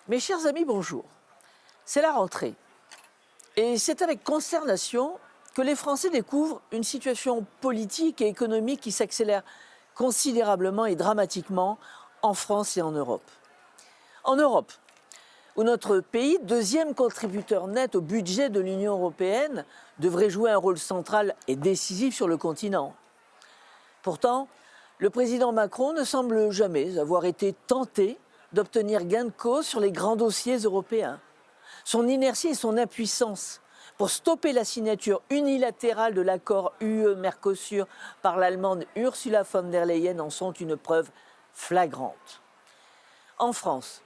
Mes chers amis, bonjour. C'est la rentrée. Et c'est avec consternation que les Français découvrent une situation politique et économique qui s'accélère considérablement et dramatiquement en France et en Europe. En Europe, où notre pays, deuxième contributeur net au budget de l'Union européenne, devrait jouer un rôle central et décisif sur le continent. Pourtant, le président Macron ne semble jamais avoir été tenté d'obtenir gain de cause sur les grands dossiers européens. Son inertie et son impuissance pour stopper la signature unilatérale de l'accord UE-Mercosur par l'Allemande Ursula von der Leyen en sont une preuve flagrante. En France,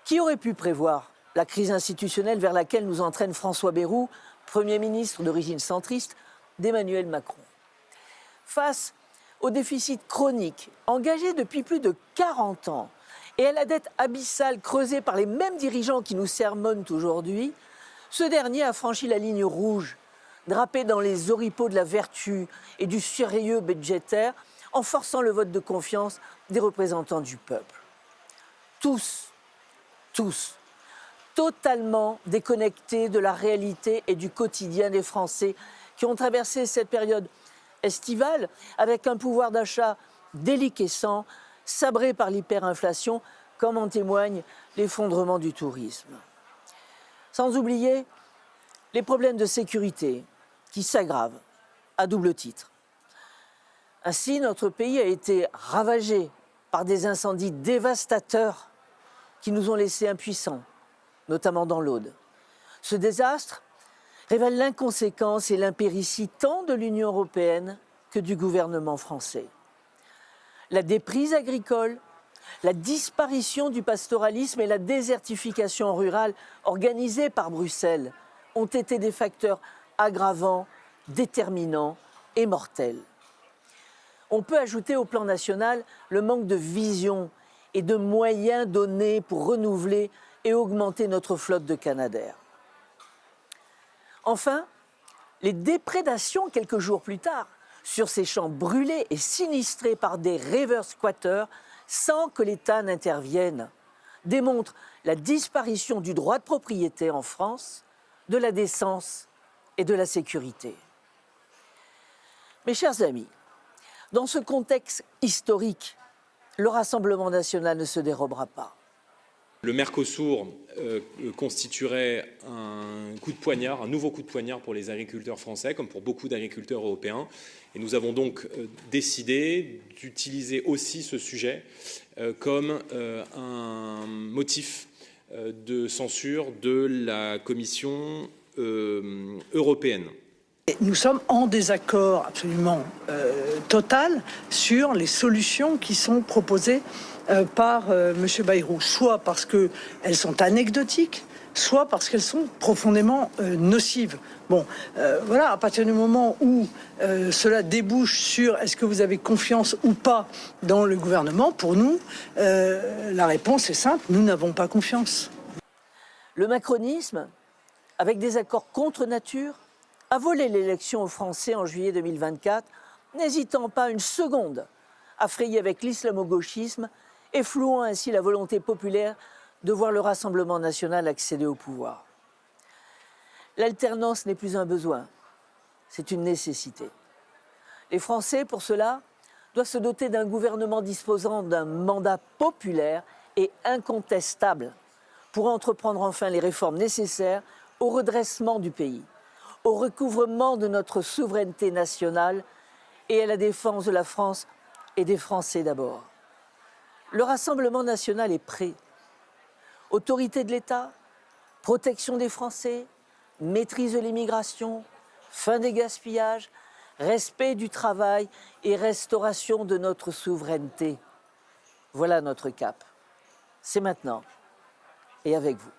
qui aurait pu prévoir la crise institutionnelle vers laquelle nous entraîne François Bayrou, Premier ministre d'origine centriste, d'Emmanuel Macron? Face au déficit chronique engagé depuis plus de 40 ans et à la dette abyssale creusée par les mêmes dirigeants qui nous sermonnent aujourd'hui, ce dernier a franchi la ligne rouge, drapé dans les oripeaux de la vertu et du sérieux budgétaire, en forçant le vote de confiance des représentants du peuple. Tous, totalement déconnectés de la réalité et du quotidien des Français qui ont traversé cette période estivale avec un pouvoir d'achat déliquescent, sabré par l'hyperinflation, comme en témoigne l'effondrement du tourisme. Sans oublier les problèmes de sécurité qui s'aggravent à double titre. Ainsi, notre pays a été ravagé par des incendies dévastateurs qui nous ont laissés impuissants, notamment dans l'Aude. Ce désastre révèle l'inconséquence et l'impéritie tant de l'Union européenne que du gouvernement français. La déprise agricole, la disparition du pastoralisme et la désertification rurale organisée par Bruxelles ont été des facteurs aggravants, déterminants et mortels. On peut ajouter au plan national le manque de vision et de moyens donnés pour renouveler et augmenter notre flotte de canadair. Enfin, les déprédations quelques jours plus tard sur ces champs brûlés et sinistrés par des rêveurs squatteurs sans que l'État n'intervienne démontrent la disparition du droit de propriété en France, de la décence et de la sécurité. Mes chers amis, dans ce contexte historique, le Rassemblement national ne se dérobera pas. Le Mercosur constituerait un coup de poignard, un nouveau coup de poignard pour les agriculteurs français, comme pour beaucoup d'agriculteurs européens. Et nous avons donc décidé d'utiliser aussi ce sujet comme un motif de censure de la Commission européenne. Nous sommes en désaccord absolument total sur les solutions qui sont proposées par M. Bayrou, soit parce qu'elles sont anecdotiques, soit parce qu'elles sont profondément nocives. Bon, voilà, à partir du moment où cela débouche sur est-ce que vous avez confiance ou pas dans le gouvernement, pour nous, la réponse est simple, nous n'avons pas confiance. Le macronisme, avec des accords contre nature, a volé l'élection aux Français en juillet 2024, n'hésitant pas une seconde à frayer avec l'islamo-gauchisme et flouant ainsi la volonté populaire de voir le Rassemblement national accéder au pouvoir. L'alternance n'est plus un besoin, c'est une nécessité. Les Français, pour cela, doivent se doter d'un gouvernement disposant d'un mandat populaire et incontestable pour entreprendre enfin les réformes nécessaires au redressement du pays, au recouvrement de notre souveraineté nationale et à la défense de la France et des Français d'abord. Le Rassemblement national est prêt. Autorité de l'État, protection des Français, maîtrise de l'immigration, fin des gaspillages, respect du travail et restauration de notre souveraineté. Voilà notre cap. C'est maintenant et avec vous.